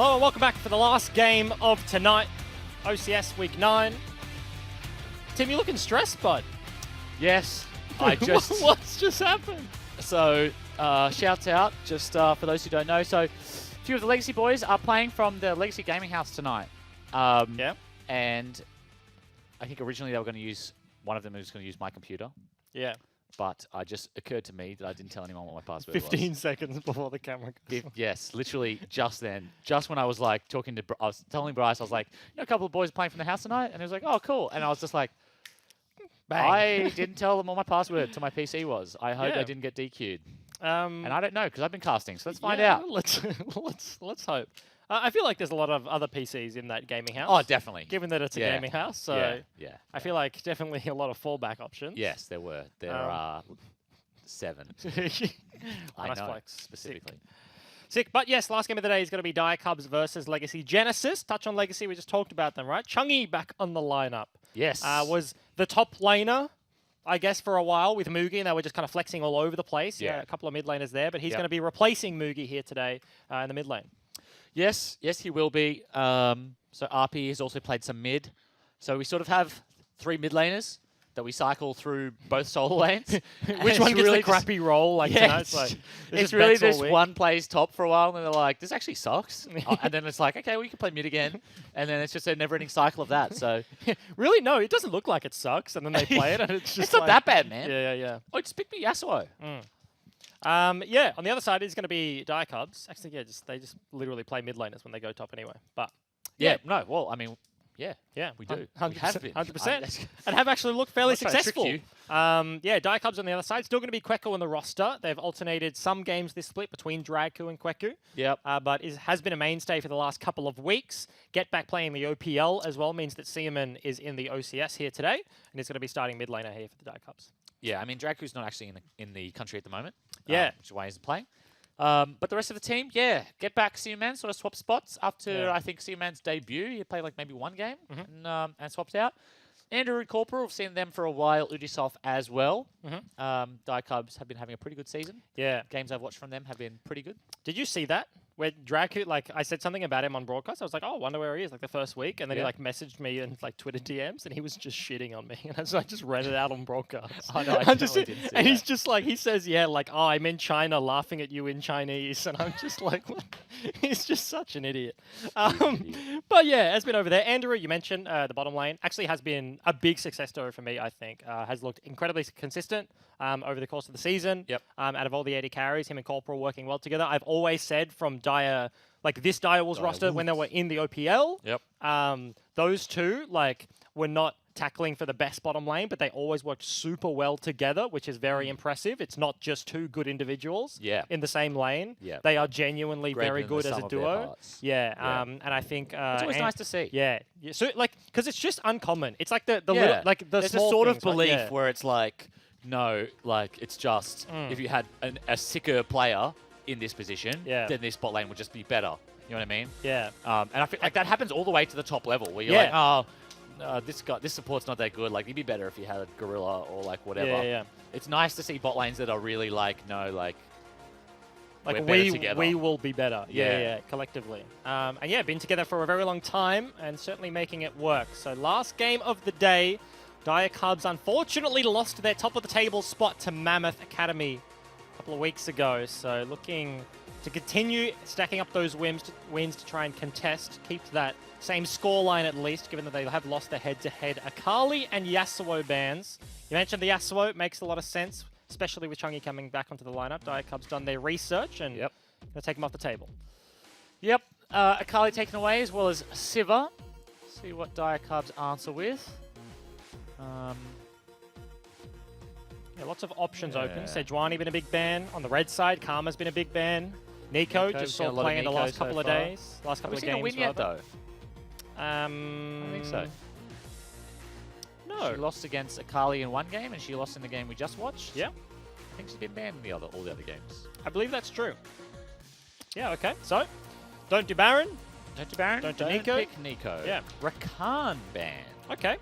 Hello and welcome back for the last game of tonight, OCS Week 9. Tim, you're looking stressed, bud. Yes, I just... What's just happened? So, shouts out, just for those who don't know. So, a few of the Legacy boys are playing from the Legacy Gaming House tonight. Yeah. And I think originally they were going to use... One of them was going to use my computer. Yeah. But it just occurred to me that I didn't tell anyone what my password 15 seconds before the camera goes off. Yes, literally just then. Just when I was like talking to... I was telling Bryce, I was like, you know, a couple of boys playing from the house tonight? And he was like, oh, cool. And I was just like... Bang. I didn't tell them what my password to my PC was. I hope I didn't get DQ'd. And I don't know, because I've been casting, so let's find out. Let's hope. I feel like there's a lot of other PCs in that gaming house. Oh, definitely. Given that it's a gaming house, so yeah. I feel like definitely a lot of fallback options. Yes, there were. There are 7. I Nice know, flex. specifically. Sick. But yes, last game of the day is going to be Dire Cubs versus Legacy Genesis. Touch on Legacy, we just talked about them, right? Chungy back on the lineup. Yes. Was the top laner, I guess, for a while with Mugi, and they were just kind of flexing all over the place. Yeah. A couple of mid laners there, but he's going to be replacing Mugi here today in the mid lane. Yes, he will be. So RP has also played some mid. So we sort of have 3 mid laners that we cycle through both solo lanes. Which one gets the crappy role? Like, yes, tonight? it's really just one plays top for a while, and then they're like, this actually sucks. And then it's like, okay, well, you can play mid again. And then it's just a never-ending cycle of that. So really, no, it doesn't look like it sucks. And then they play it, and it's just it's not that bad, man. Yeah. Oh, just pick me Yasuo. Yeah, on the other side is going to be Dire Cubs. Actually, yeah, they just literally play mid laners when they go top anyway. But No, well, I mean, yeah, we do. 100%, We have been. 100%. And have actually looked fairly successful. You. Dire Cubs on the other side. Still going to be Kweku on the roster. They've alternated some games this split between Dragku and Kweku. Yep. But has been a mainstay for the last couple of weeks. Get back playing the OPL as well means that Seaman is in the OCS here today. And he's going to be starting mid laner here for the Dire Cubs. Yeah, I mean, Dragku's not actually in the country at the moment. Yeah. Which is why he's playing. But the rest of the team, get back Seaman, sort of swap spots after, I think, Seaman's debut. He played like maybe one game and swapped out. Andrew and Corporal, we've seen them for a while. Udisoft as well. Dire Cubs have been having a pretty good season. Yeah. Games I've watched from them have been pretty good. Did you see that? Where Dragku, like, I said something about him on broadcast. I was like, oh, I wonder where he is, like, the first week. And then he, like, messaged me in, like, Twitter DMs, and he was just shitting on me. And so I just read it out on broadcast. Oh, no, I didn't see and that. he's just like, he says, oh, I'm in China laughing at you in Chinese. And I'm just like, what? He's just such an idiot. But yeah, has been over there. Andrew, you mentioned the bottom lane, actually has been a big success story for me, I think. Has looked incredibly consistent over the course of the season. Yep. Out of all the 80 carries, him and Corporal working well together. I've always said from Dire, like this Dire Wolves roster, when they were in the OPL, those two, like, were not tackling for the best bottom lane, but they always worked super well together, which is very impressive. It's not just 2 good individuals in the same lane. They are genuinely very good as a duo. And I think it's always nice to see. So like, because it's just uncommon. It's like the little, like the there's small a sort things, of belief right? where it's like, no, like it's just if you had a sicker player in this position, then this bot lane would just be better. You know what I mean? Yeah. And I feel like that happens all the way to the top level, where you're like, oh, this support's not that good. Like, it'd be better if you had a Gorilla or like whatever. Yeah. It's nice to see bot lanes that are really like, no, like we're we better together. We will be better. Yeah, collectively. And yeah, been together for a very long time and certainly making it work. So last game of the day, Dire Cubs unfortunately lost their top of the table spot to Mammoth Academy a couple of weeks ago. So looking to continue stacking up those wins to try and contest, keep that same scoreline at least, given that they have lost their head-to-head Akali and Yasuo bans. You mentioned the Yasuo, makes a lot of sense, especially with Chungy coming back onto the lineup. Dire Cubs done their research and going to take him off the table. Yep, Akali taken away as well as Siva. See what Dire Cubs answer with. Yeah, lots of options open. Sejuani been a big ban. On the red side, Karma's been a big ban. Nico just saw playing in the last couple of days. Last couple of games. Have we seen a win yet, though? I don't think so. No. She lost against Akali in one game, and she lost in the game we just watched. Yeah. I think she's been banned in all the other games. I believe that's true. Yeah, okay. So, don't do Baron. Don't do Baron. Don't do Nico. Pick Nico. Yeah. Rakan ban. Okay.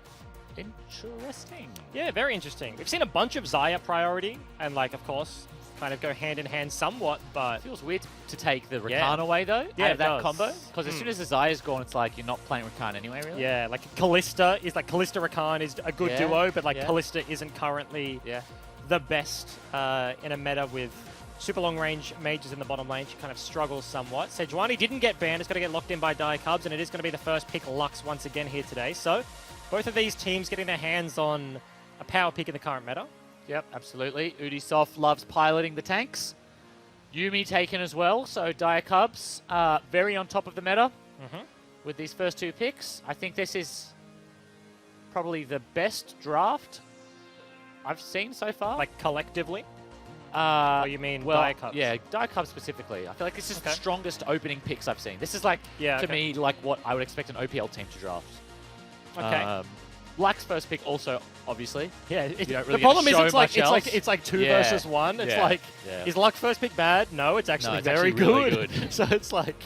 Interesting. Yeah, very interesting. We've seen a bunch of Xayah priority, and like, of course, kind of go hand in hand somewhat, but It feels weird to take the Rakan Yeah. away, though, Yeah, out it of that does. combo. Because as soon as the Zaya's gone, it's like you're not playing Rakan anyway, really. yeah, like Callista Rakan is a good Yeah, duo, but like yeah. Callista isn't currently Yeah. the best in a meta with super long range mages in the bottom lane. She kind of struggles somewhat. Sejuani didn't get banned. It's going to get locked in by Dire Cubs, and it is going to be the first pick Lux once again here today. So both of these teams getting their hands on a power pick in the current meta. Yep, absolutely. Ubisoft loves piloting the tanks. Yumi taken as well, so Dire Cubs very on top of the meta with these first 2 picks. I think this is probably the best draft I've seen so far. Like collectively? Or you mean well, Dire Cubs? Yeah, Dire Cubs specifically. I feel like this is the Okay. strongest opening picks I've seen. This is like, Yeah, to okay. me, like what I would expect an OPL team to draft. Okay. Black's first pick also, obviously. Yeah, You don't really the get problem to is show it's like much else. it's like 2 Yeah. versus 1. It's Yeah. like Yeah. is Luck first pick bad? No, it's actually it's very actually really good. good. So it's like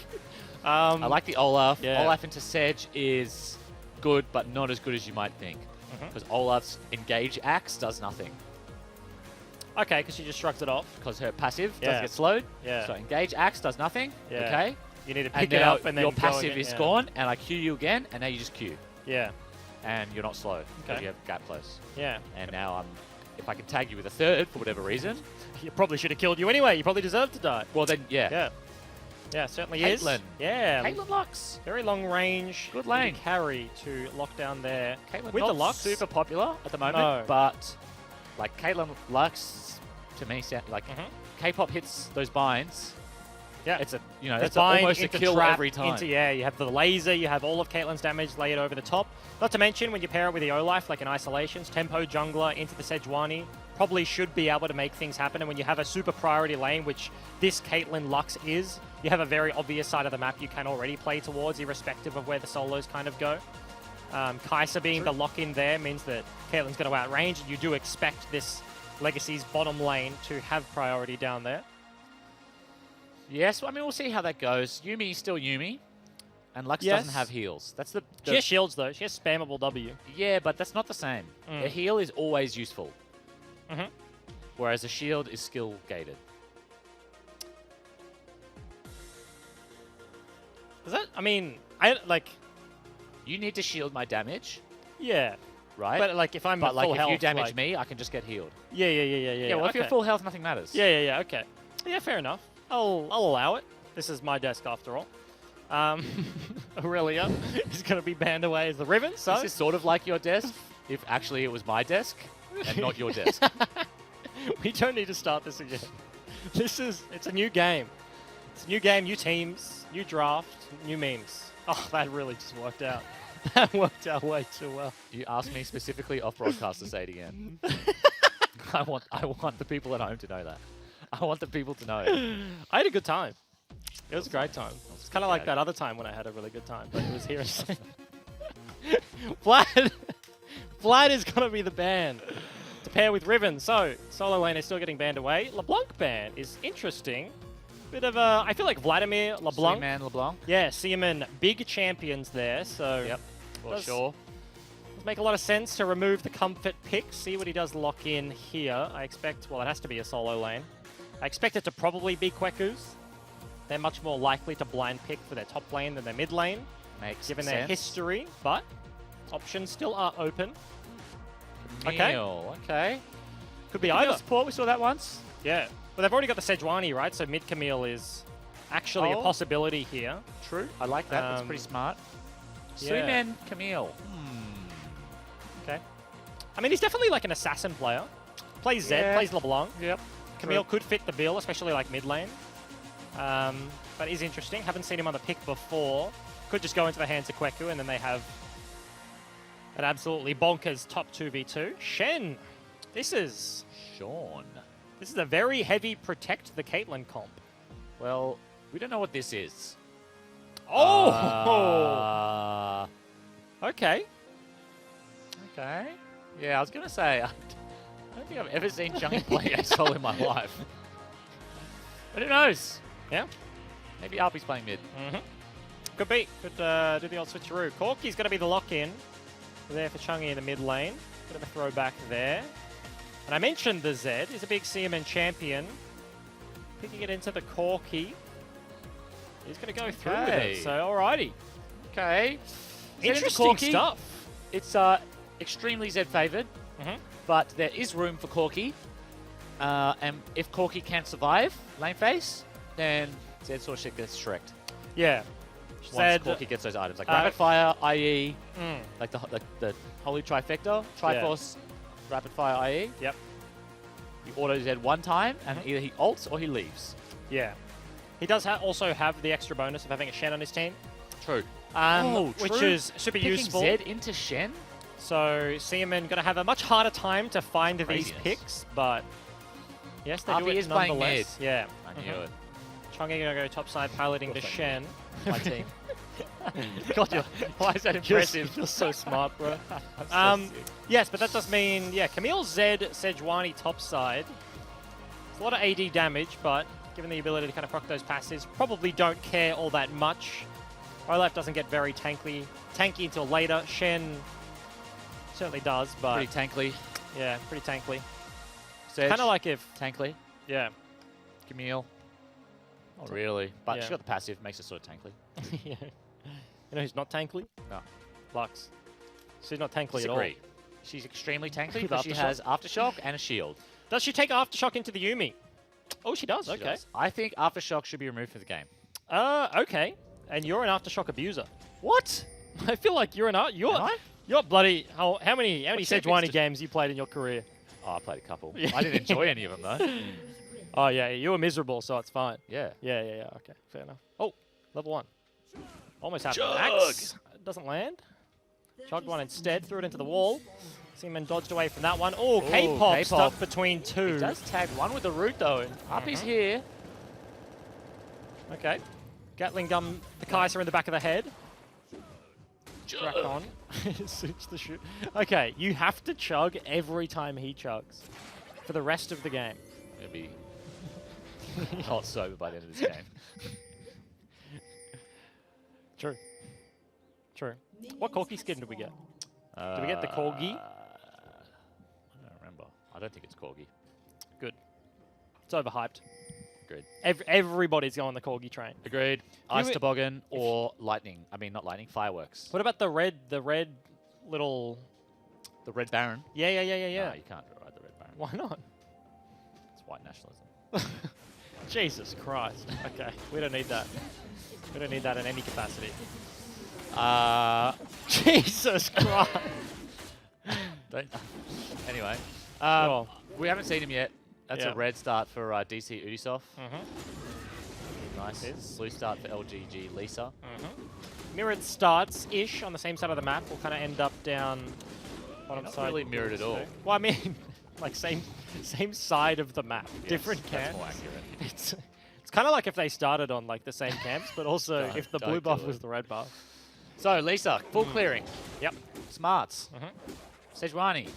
I like the Olaf. Yeah. Olaf into Sedge is good, but not as good as you might think. Because Olaf's Engage Axe does nothing. okay, because she just shrugs it off. Because her passive Yeah. doesn't get slowed. Yeah. So Engage Axe does nothing. Yeah. Okay. You need to And pick it now up and then your go passive again. is Yeah. gone, and I Q you again, and now you just Q. Yeah, And you're not slow. Because Okay. you have gap close. yeah. And now if I can tag you with a third for whatever reason, He probably should have killed you anyway. You probably deserve to die. well then, yeah. Yeah. Yeah, certainly Caitlyn. is. Yeah. Caitlyn Lux. Very long range. Good lane. Carry to lock down there. Caitlyn With not the Lux. super popular at the moment, No. but like Caitlyn Lux, to me, sound like K-pop hits those binds. Yeah. It's a There's that's bind almost a into kill trap, every time. yeah, you have the laser, you have all of Caitlyn's damage layered over the top. Not to mention, when you pair it with the Olaf, like in Isolations, Tempo Jungler into the Sejuani probably should be able to make things happen. And when you have a super priority lane, which this Caitlyn Lux is, you have a very obvious side of the map you can already play towards, irrespective of where the solos kind of go. Kai'Sa being the lock-in there means that Caitlyn's going to outrange, and you do expect this Legacy's bottom lane to have priority down there. Yes, I mean we'll see how that goes. Yumi is still Yumi, and Lux Yes. doesn't have heals. That's the She has shields, though. She has spammable W. yeah, but that's not the same. Mm. A heal is always useful, Mhm. whereas a shield is skill gated. Is that? I mean, You need to shield my damage, yeah. right? But like, if I'm But at like full if health, you damage like, me, I can just get healed. Yeah. Yeah, well, if you're okay. full health, nothing matters. Yeah, okay. Yeah, fair enough. I'll allow it. This is my desk after all. Aurelia is going to be banned away as the Riven, so... This is sort of like your desk, if actually it was my desk and not your desk. We don't need to start this again. It's a new game. It's a new game, new teams, new draft, new memes. Oh, that really just worked out. That worked out way too well. You asked me specifically off broadcast to say it again. I want the people at home to know that. I want the people to know it. I had a good time. It was a great time. It's kind of like that other time when I had a really good time, but it was here instead. Vlad is going to be the ban to pair with Riven. So, solo lane is still getting banned away. LeBlanc ban is interesting. Bit of a... I feel like Vladimir, LeBlanc... Man LeBlanc. Yeah, see him in big champions there, so... Yep, for does- sure. Does make a lot of sense to remove the comfort pick, see what he does lock in here. I expect... Well, it has to be a solo lane. I expect it to probably be Kweku's. They're much more likely to blind pick for their top lane than their mid lane, Makes given sense. their history, but options still are open. Camille, okay. Could be Camille either. support, we saw that once. Yeah. Well, they've already got the Sejuani, right? So mid Camille is actually a Oh. possibility here. True. I like that. That's pretty smart. yeah. Suiman Camille. Okay. I mean, he's definitely like an assassin player. Plays Zed, Yeah. plays LeBlanc. Yep. Camille could fit the bill, especially like mid lane. But is interesting. Haven't seen him on the pick before. Could just go into the hands of Kweku, and then they have an absolutely bonkers top 2v2. Shen, this is Sean. a very heavy protect the Caitlyn comp. Well, we don't know what this is. Oh! Okay. Okay. Yeah, I was going to say, I don't think I've ever seen Chunky play ASOL in my life. But who knows? Yeah. Maybe Arpy's playing mid. Could be. Could do the old switcheroo. Corky's going to be the lock-in. There for Chungy in the mid lane. Bit of a throwback there. And I mentioned the Zed is a big CMN champion. picking it into the Corki. He's going to go through with Okay. it. So, alrighty. Okay. Interesting Corki. stuff. It's extremely Z favored, but there is room for Corki. And if Corki can't survive lane phase, then Z sort of shit gets shreked. Yeah. Once Said, Corki gets those items, like Rapid Fire, IE, mm, like the Holy Trifecta, Triforce, Rapid Fire, IE. Yep. You auto Z one time, and either he ults or he leaves. Yeah. He does also have the extra bonus of having a Shen on his team. True. Which true. is super Picking useful. Z into Shen? So, Seaman going to have a much harder time to find these Craziness. picks, but yes, they do He it is playing nonetheless. Yeah. I knew it. Chungi going to go topside piloting the Of course I Shen. My team. God, why is that impressive? You're so smart, bro. I'm so sick. Yes, but that does mean, yeah, Camille Z, Sejuani topside. It's a lot of AD damage, but given the ability to kind of proc those passives, probably don't care all that much. Olaf doesn't get very tanky until later. Shen certainly does, but Pretty tankly. yeah, pretty tankly. Sedge, Kind of like if, tankly. yeah. Camille. Not really, but Yeah. she got the passive, makes it sort of tankly. Yeah. You know who's not tankly? No. Lux. She's not tankly at all. Disagree. She's extremely tankly With because she Aftershock? has Aftershock and a shield. Does she take Aftershock into the Yumi? Oh, she does. She Okay. does. I think Aftershock should be removed from the game. Okay. And you're an Aftershock abuser. What? I feel like you're Am I? you're bloody. How many champions Sejuani did- games you played in your career? Oh, I played a couple. Yeah. I didn't enjoy any of them though. Oh yeah, you were miserable, so it's fine. Yeah. Yeah. Okay, fair enough. Oh, level 1. Almost happened. Chug! Axe doesn't land. Chugged one instead, threw it into the wall. Seaman dodged away from that one. Oh, K-pop K-pop. stuck between two. He does tag one with the root though. And Uppy's here. Okay. Gatling gun, the Kaiser in the back of the head. Crack on. Suits the shoot. Okay, you have to chug every time he chugs for the rest of the game. Gonna be not sober by the end of this game. True. True. What Corki skin did we get? Did we get the Corgi? I don't remember. I don't think it's Corgi. Good. It's overhyped. Agreed. Everybody's going the Corgi train. Agreed. Ice would- toboggan or lightning. I mean, not lightning. Fireworks. What about the red little... The Red Baron. Yeah. No, you can't ride the Red Baron. Why not? It's white nationalism. Jesus Christ. Okay, we don't need that. We don't need that in any capacity. Jesus Christ. Don't. Anyway, Sure. we haven't seen him yet. That's Yeah. a red start for DC Ubisoft. Mm-hmm. Nice. Is. Blue start for LGG Lisa. Mirrored starts-ish on the same side of the map. We'll kind of end up down bottom Not side. really mirrored at all. Well, I mean, like same side of the map. Yes, Different that's camps. more accurate. It's kind of like if they started on like the same camps, but also Don't- if the don't blue buff do was it. the red buff. So Lisa, full clearing. Yep. Smarts. Mhm. Sejuani,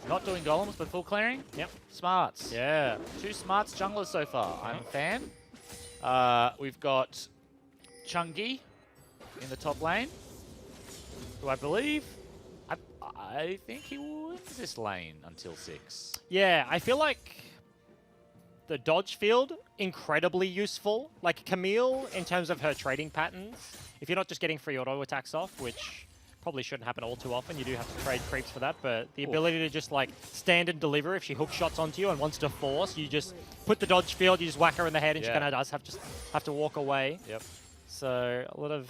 not doing golems, but full clearing. Yep. Smarts. Yeah. 2 smarts junglers so far. I'm a fan. We've got Chungi in the top lane, who I believe, I think he wins this lane until 6. Yeah, I feel like the dodge field, incredibly useful. Like Camille, in terms of her trading patterns, if you're not just getting free auto attacks off, which probably shouldn't happen all too often, you do have to trade creeps for that, but the ability to just like stand and deliver if she hook shots onto you and wants to force, you just put the dodge field, you just whack her in the head and she Yeah. kind of does have to walk away. Yep. So a lot of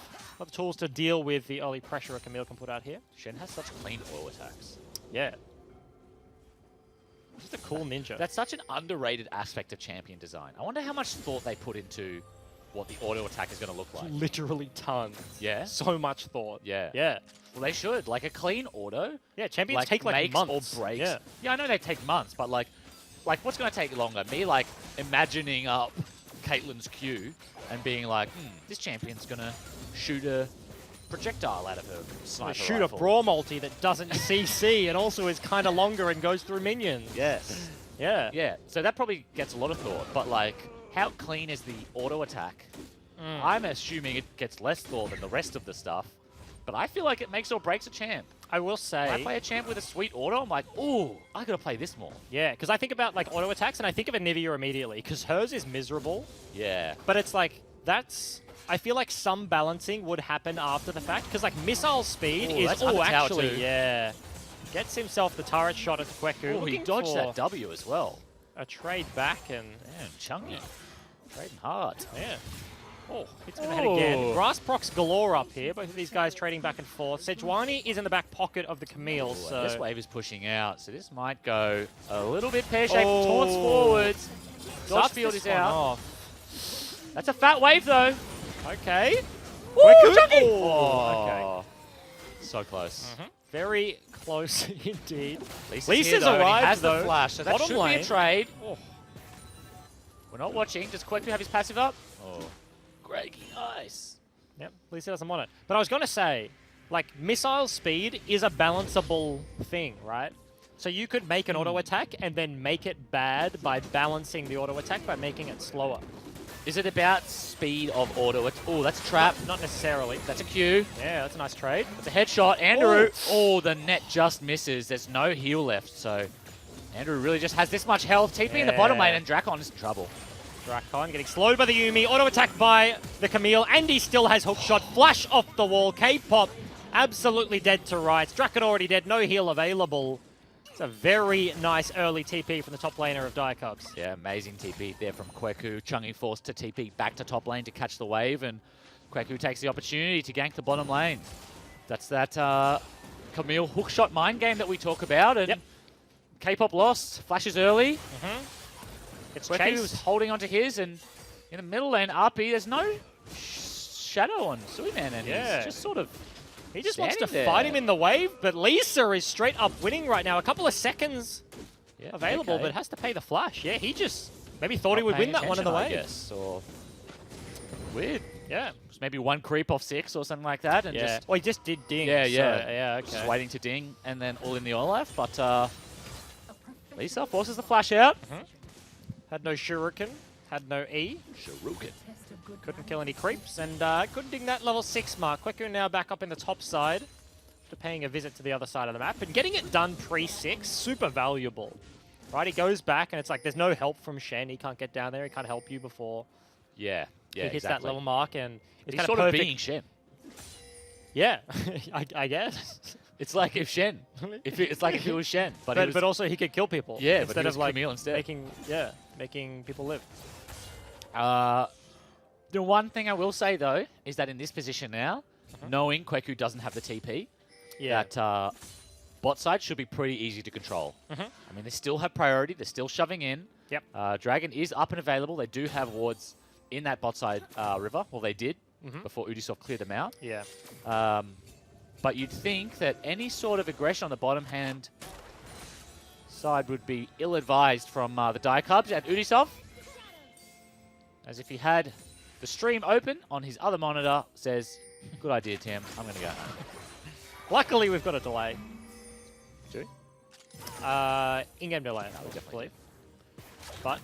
tools to deal with the early pressure a Camille can put out here. Shen has such clean oil attacks. Yeah. Just a cool ninja. That's such an underrated aspect of champion design. I wonder how much thought they put into what the auto attack is going to look like. literally tons. Yeah? So much thought. Yeah. Yeah. Well, they should. Like a clean auto. Yeah, champions take like makes months. or breaks. Yeah. Yeah, I know they take months, but like what's going to take longer? Me like imagining up Caitlyn's Q and being like, this champion's going to shoot a projectile out of her sniper Shoot rifle. a brawl multi that doesn't CC and also is kind of longer and goes through minions. Yes. Yeah. Yeah. So that probably gets a lot of thought, but like, how clean is the auto attack? I'm assuming it gets less thought than the rest of the stuff, but I feel like it makes or breaks a champ. I will say... When I play a champ with a sweet auto, I'm like, ooh, I gotta play this more. Yeah, because I think about like auto attacks and I think of Anivia immediately because hers is miserable. Yeah. But it's like, that's... I feel like some balancing would happen after the fact because like missile speed is... that's under tower actually, too. yeah. Gets himself the turret shot at Kweku. Oh, he dodged that W as well. A trade back and... Man, Chungy. Trading hard. Yeah. Oh, hits him in the head again. Grass procs galore up here. Both of these guys trading back and forth. Sejuani is in the back pocket of the Camille, so... This wave is pushing out, so this might go a little bit pear-shaped. Taunts forwards. Dodge field is out. Off. That's a fat wave, though. Okay. Woo, Chunky! Oh, okay. So close. Very close indeed. Lisa's arrived, arrived, has though. the flash, so that Bottom should be lane. a trade. Oh. We're not watching. Does Kweku have his passive up? Oh. Greggy, nice. Yep, Lisa doesn't want it. But I was going to say, like, missile speed is a balanceable thing, right? So you could make an auto attack and then make it bad by balancing the auto attack by making it slower. Is it about speed of auto? Oh, that's a trap. Not necessarily. That's a Q. Yeah, that's a nice trade. That's a headshot. Andrew. Oh, the net just misses. There's no heal left, so Andrew really just has this much health. TP in the bottom lane, and Drakon is in trouble. Drakon getting slowed by the Yuumi. Auto attack by the Camille, and he still has hook shot. Flash off the wall. K-pop absolutely dead to rights. Drakon already dead. No heal available. It's a very nice early TP from the top laner of Dire Cubs. Yeah, amazing TP there from Kweku. Chungy forced to TP back to top lane to catch the wave, and Kweku takes the opportunity to gank the bottom lane. That's that Camille hookshot mind game that we talk about, and K-pop lost. Flashes early. It's Kweku was chased. holding onto his, and in the middle lane, RP, there's no shadow on Suiman, and he's just sort of He just wants to standing fight there. him in the wave, but Lisa is straight up winning right now. A couple of seconds available, but has to pay the flash. Yeah, he just maybe thought he would win that one in the wave. Yes, or weird. Yeah. Just maybe one creep off 6 or something like that, and just Well, he just did ding. yeah, so, yeah, okay. just waiting to ding, and then all in the oil life. But Lisa forces the flash out. Had no shuriken, had no E. Shuriken. Couldn't kill any creeps, and couldn't ding that level 6 mark. Kweku now back up in the top side after paying a visit to the other side of the map. And getting it done pre-6, super valuable. Right, he goes back, and it's like there's no help from Shen. He can't get down there. He can't help you before Yeah, he hits that level mark, and it's He's kind sort of of perfect. being Shen. Yeah, I guess. It's like if Shen. It's like if it was Shen. But also he could kill people. Yeah, instead but he was of like Camille instead. making people live. The one thing I will say, though, is that in this position now, knowing Kweku doesn't have the TP, that bot side should be pretty easy to control. I mean, they still have priority. They're still shoving in. Yep. Dragon is up and available. They do have wards in that bot side river. Well, they did before Ubisoft cleared them out. Yeah. But you'd think that any sort of aggression on the bottom hand side would be ill-advised from the Dire Cubs and Ubisoft. As if he had the stream open on his other monitor, says, good idea, Tim. I'm going to go. Luckily, we've got a delay. Do we? In-game delay, I would believe. But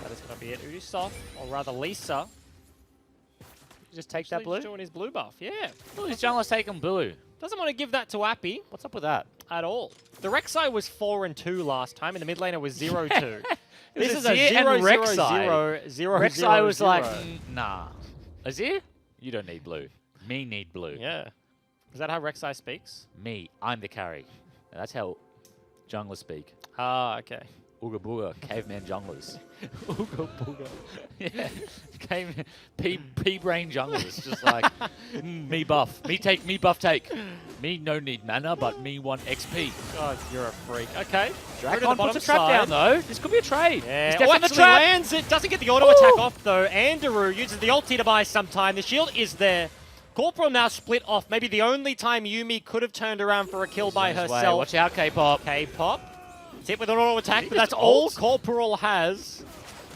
that is going to be it. Ubisoft, or rather Lisa. Just take that blue? He's doing his blue buff, yeah. Oh, his jungler's taking blue. Doesn't want to give that to Appy What's up with that? at all. The Rek'Sai was 4-2 last time, and the mid laner was 0-2. This is a Azir and 0-0-0-0. Rek'Sai was like, nah. Azir, you don't need blue. Me need blue. Yeah. Is that how Rek'Sai speaks? Me, I'm the carry. And that's how junglers speak. Ah, okay. Ooga booga, caveman junglers. Ooga booga. Yeah, caveman, pea-brain junglers. Just like, me buff. Me buff take. Me no need mana, but me want XP. God, you're a freak. Okay. Drakon puts a trap down, though. This could be a trade. Yeah. He's definitely actually the trap. lands it. Doesn't get the auto attack off, though. Andrew uses the ulti to buy some time. The shield is there. Corporal now split off. Maybe the only time Yuumi could have turned around for a kill by herself. Watch out, K-pop. K-pop. It's hit with an auto attack, but that's all Corporal has.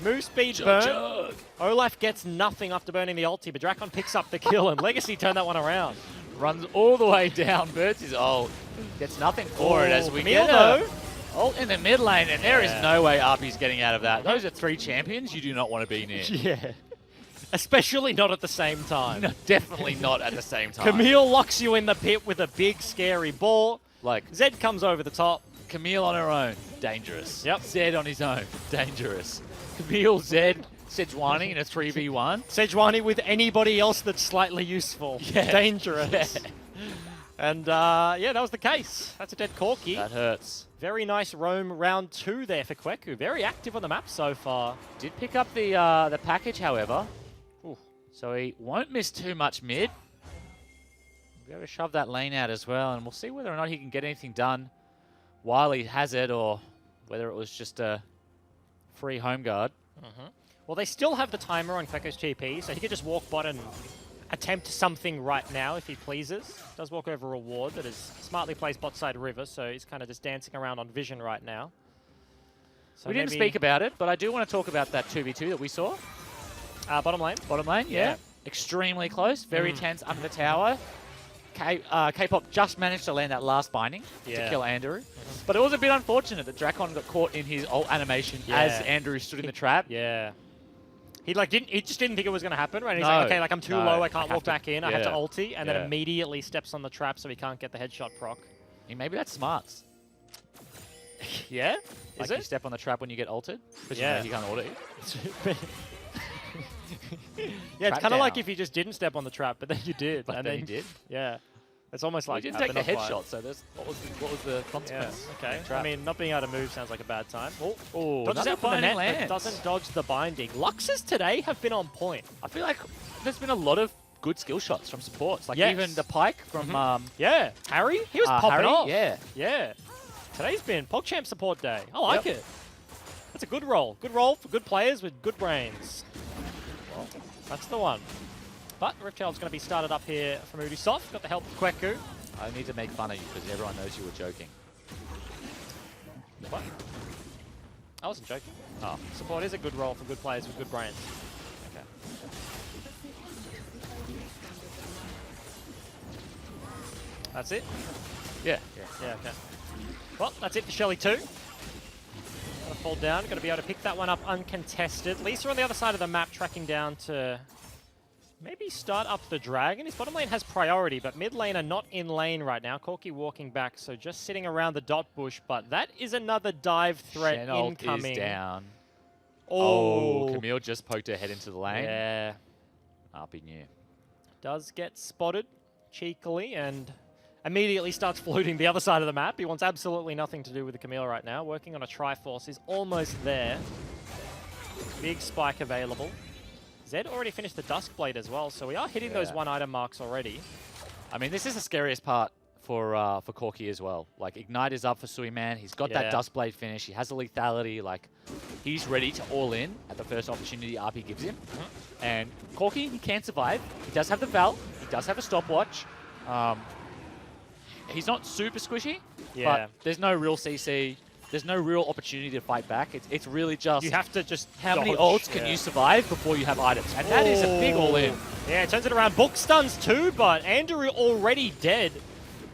Move speed burn. Olaf gets nothing after burning the ulti, but Drakon picks up the kill, and Legacy turned that one around. Runs all the way down. Burns his ult. Gets nothing for it as we Camille, get though. Ult in the mid lane, and there is no way RP's getting out of that. Those are 3 champions you do not want to be near. Yeah. Especially not at the same time. No, definitely not at the same time. Camille locks you in the pit with a big, scary ball. Like, Zed comes over the top. Camille on her own, dangerous. Yep. Zed on his own, dangerous. Camille, Zed, Sejuani in a 3v1. Sejuani with anybody else that's slightly useful. Yeah. Dangerous. Yeah. And yeah, that was the case. That's a dead Corki. That hurts. Very nice roam round 2 there for Kweku. Very active on the map so far. Did pick up the package, however. Ooh. So he won't miss too much mid. Be able to shove that lane out as well, and we'll see whether or not he can get anything done while he has it, or whether it was just a free home guard. Well, they still have the timer on Kweku's TP, so he could just walk bot and attempt something right now if he pleases. Does walk over a ward that is smartly placed bot side river, so he's kind of just dancing around on vision right now. So We didn't speak about it, but I do want to talk about that 2v2 that we saw. Bottom lane. Bottom lane, yeah. Extremely close, very tense under the tower. K-pop just managed to land that last binding to kill Andrew. But it was a bit unfortunate that Drakon got caught in his ult animation as Andrew stood in the trap. Yeah. He just didn't think it was going to happen, right? He's No. like, okay, like I'm too low, I can't walk back in, I have to yeah. ulti, and then immediately steps on the trap so he can't get the headshot proc. Maybe that's smarts. Yeah? Like Is you step on the trap when you get ulted? Because Yeah. you can't ult it. Yeah, it's Trap kind of like down. if you just didn't step on the trap, but then you did. But and then you did. Yeah. It's almost Well, like you didn't that, take the but not headshot, quite. so what was the Yeah, consequence? okay. Trap. I mean, not being able to move sounds like a bad time. Oh, Dodges another out from the binding net, but lands. doesn't dodge the binding. Luxes today have been on point. I feel like there's been a lot of good skill shots from supports. Like Yes. even the Pike from Yeah. Harry, he was popping Harry, off. Yeah. Yeah. Today's been PogChamp support day. I like it. That's a good role. Good role for good players with good brains. Well, that's the one. But Riftchild's going to be started up here from Ubisoft. Got the help of Kweku. I need to make fun of you because everyone knows you were joking. What? I wasn't joking. Oh. Support is a good role for good players with good brains. Okay. That's it? Yeah. Yeah, okay. Well, that's it for Shelly 2. Gotta fall down, gotta be able to pick that one up uncontested. Lisa on the other side of the map tracking down to maybe start up the dragon. His bottom lane has priority, but mid lane are not in lane right now. Corki walking back, so just sitting around the dot bush, but that is another dive threat Chenault incoming. is down. Oh, Camille just poked her head into the lane. yeah. RP knew. Does get spotted cheekily and immediately starts floating the other side of the map. He wants absolutely nothing to do with the Camille right now. Working on a Triforce is almost there. Big spike available. Zed already finished the Duskblade as well, so we are hitting those one item marks already. I mean, this is the scariest part for Corki as well. Like, Ignite is up for Suiman. He's got that Duskblade finish. He has the lethality. Like, he's ready to all in at the first opportunity RP gives him. And Corki, he can survive. He does have the Val. He does have a stopwatch. He's not super squishy, but there's no real CC. There's no real opportunity to fight back. It's really just... You have to just how many dodge. ults can you survive before you have items? And that is a big all-in. Yeah, it turns it around. Book stuns too, but Andrew already dead.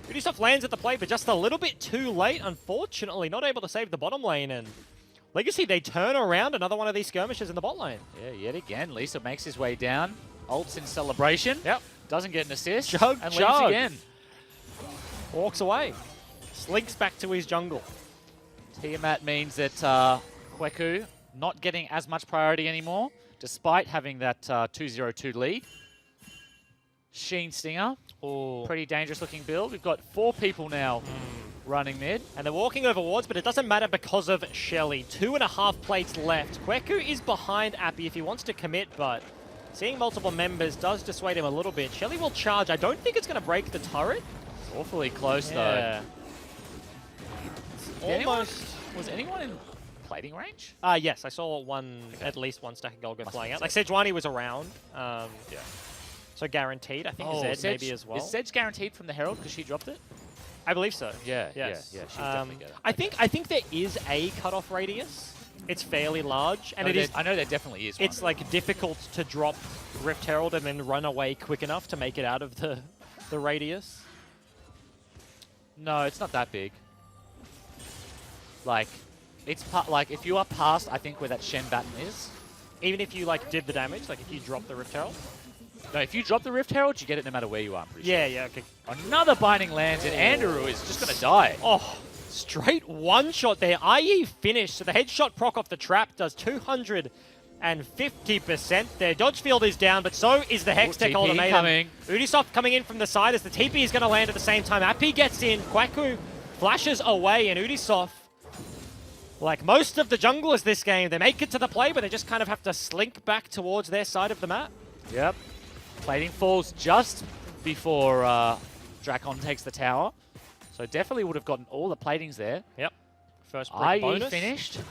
Ubisoft lands at the plate, but just a little bit too late, unfortunately. Not able to save the bottom lane, and Legacy, they turn around another one of these skirmishes in the bot lane. Yeah, yet again, Lisa makes his way down. Ults in celebration. Yep. Doesn't get an assist. Chug, and chug. leaves again. Walks away. Slinks back to his jungle. Tiamat means that Kweku not getting as much priority anymore, despite having that 2-0-2 lead. Sheen Stinger, pretty dangerous looking build. We've got 4 people now running mid. And they're walking over wards, but it doesn't matter because of Shelly. 2.5 plates left. Kweku is behind Appy if he wants to commit, but seeing multiple members does dissuade him a little bit. Shelly will charge. I don't think it's going to break the turret. It's awfully close though. Was anyone in plating range? Yes, I saw at least one stack of gold go flying out. Like, Sejuani was around. So guaranteed. I think Zed maybe as well. Is Zed's guaranteed from the Herald because she dropped it? I believe so. Yeah, yes. yeah, she's definitely good. I think there is a cutoff radius. It's fairly large, and I know there definitely is one. It's like difficult to drop Rift Herald and then run away quick enough to make it out of the radius. No, it's not that big. Like, it's like if you are past, I think where that Shen Batten is, Even if you like did the damage, like if you drop the Rift Herald? No, if you drop the Rift Herald, you get it no matter where you are, I'm pretty Yeah, sure. yeah, okay. Another binding lands, and Andrew is just going to die. Oh, straight one-shot there. IE finished, so the headshot proc off the trap does 250% there. Dodge field is down, but so is the Hex Tech TP ultimatum. coming. Ubisoft coming in from the side as the TP is going to land at the same time. Appy gets in, Kwaku flashes away, and Ubisoft, like most of the junglers this game, they make it to the play, but they just kind of have to slink back towards their side of the map. Yep. Plating falls just before Drakon takes the tower. So definitely would have gotten all the platings there. Yep. First break bonus. finished.